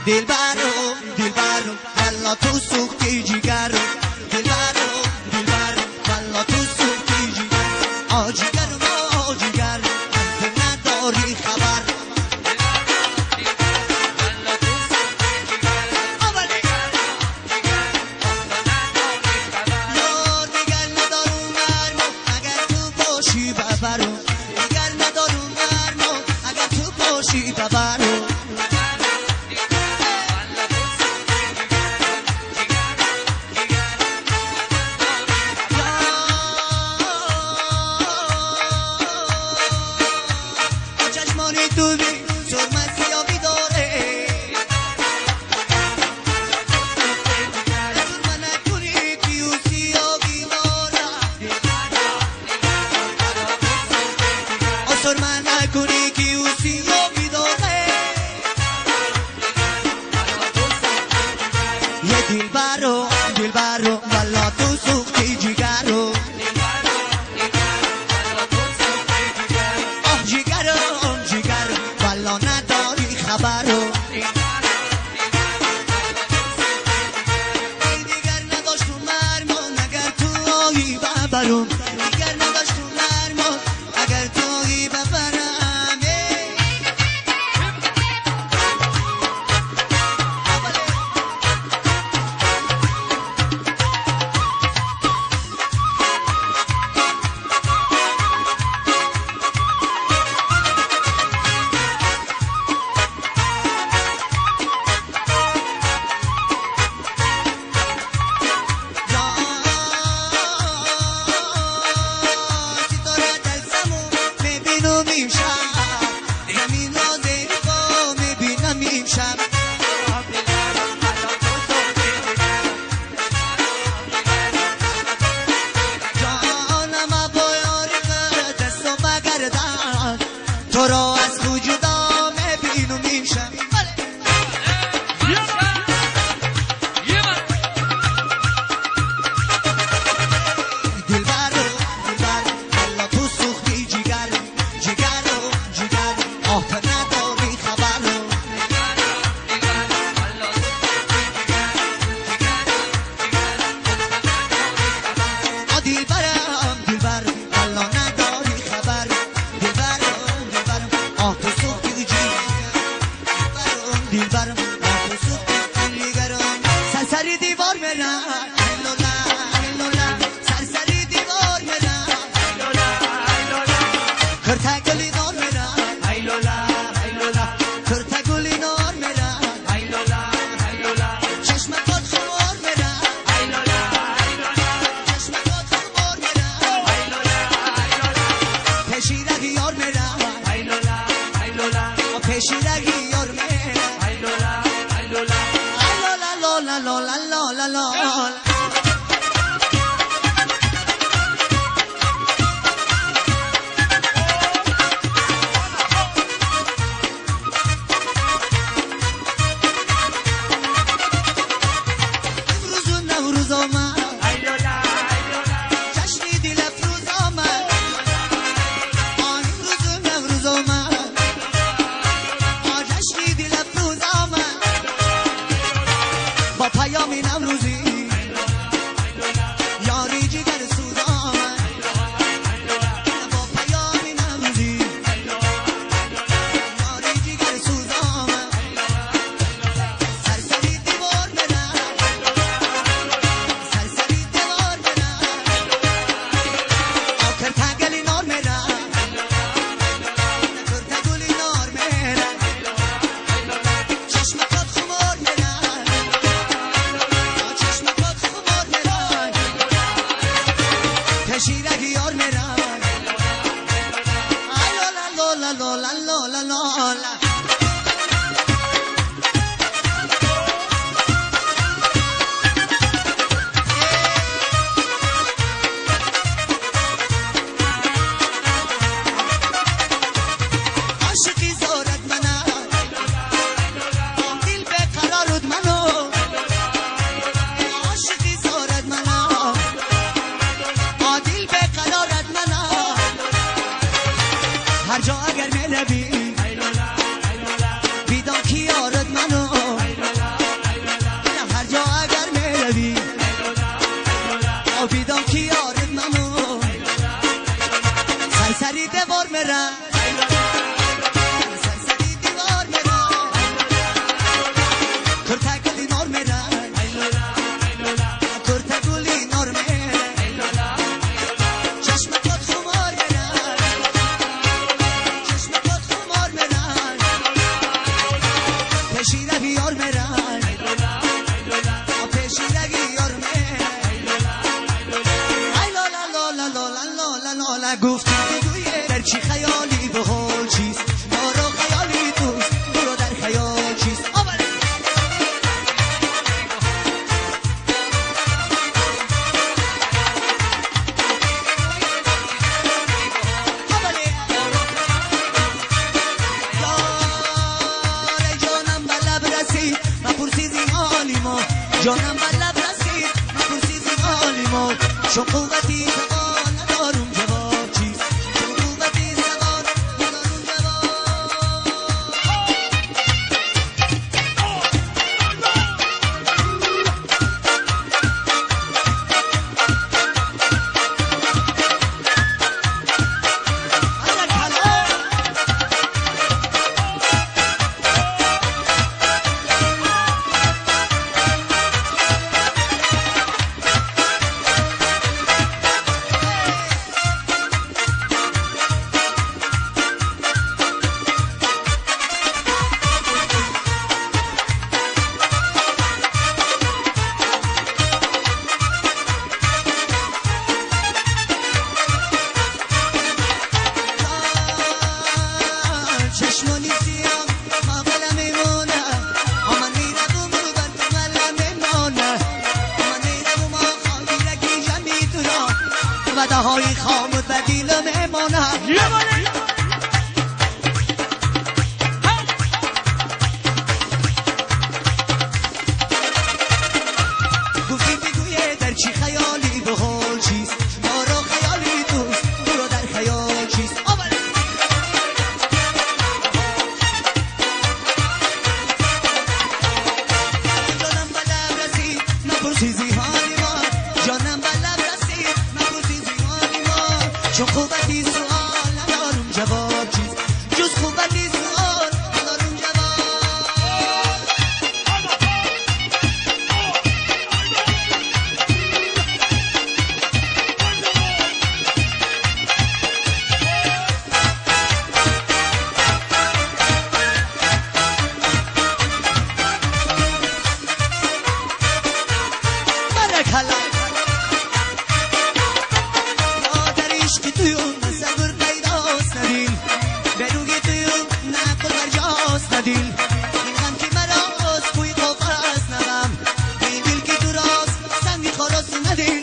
دلبرو والا تو سوختی جیگرو دلبرو والا تو سوختی جیگر آجیگرو آجیگر از نداری خبر یار دیگر ندارم مرمو اگر تو باشی ببرو دیگر ندارم مرمو اگر تو باشی ببرو تو بی سرمه سیابی داره سرمه نکنی کیو سیابی داره سرمه نکنی کیو سیابی داره یه دلبرو والا تو سوختی جیگرو نداری خبرو دیگر نداشت مرمون اگر تو آیی ببرم دیگر نداشت مرمون اگر تو آیی ببرم تو را از وجودم میبینم میشم دلبرو والا تو سوختی جیگرو آه تو نداری خبرو دلبرو والا نداری خبر دلبرم تو سوختی جیگرو سرسری دیوار میرم سرسری دیوار میرم کرته گلی نار میرم کرته گلی نار میرم چشمکات خمار میرم چشمکات خمار میرم پیشیرگی یار میرم پیشیرگی یار میرم لا نوروز آمد جشنی دل افروز آمد نوروز آمد جشنی دل افروز آمد با پیام نوروزی یاری جگر سوز آمد با پیام نوروزی یاری جگر سوز آمد سرسری دیوار میرم کرته گلی نار میرم کرته گلی نار میرم چشمکات خمار میرم کرتگلی نار میرن کرتگلی نار میرن چشم خود خمار میرن چشم خود خمار میرن پیشیرگی یار میرن پیشیرگی یار میرن ای لالا لالا لالا لالا لالا گفتی بگویه در چی خیالی به حال چیست دارو خیالی توست برو در خیال چیست جانم بر لب رسید من پرسیدی حالی ما چون قوتی زبان ندارم جواب چیست چون قوتی زبان ندارم چشمانی سیام ما قلم میمونه آمن میرم و بر تو ملم میمونه آمن میرم و ما خواهی رکی جمعی تو را وده های خامود و دیل میمونه گفتی بگویه در چی خیالی به حال چیست دارو خیالی توست برو در خیال چیست پرسیزی حالی ما جانم بر لب رسید من پرسیزی حالی ما چون خوبتی سؤال ندارم جواب چیست جز خوبتی سؤال ندارم جواب یا در عشق تویم صبر پیداست ندیل بروگی تویم نقل برجاست ندیل این غم که مراست کوی قفر است نغم این دل که تو راست سنگی خاراست ندیل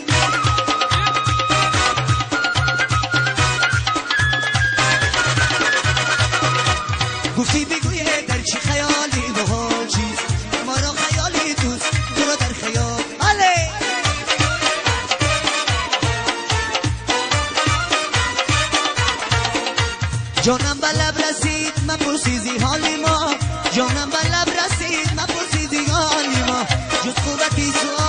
گفتی بگویه در چی خیالی به حال چیست ما را خیالی دوست تو را در خیال جانم بر لب رسید من پرسیزی حالی ما جانم بر لب رسید من پرسیزی حالی ما جز قوتی سؤال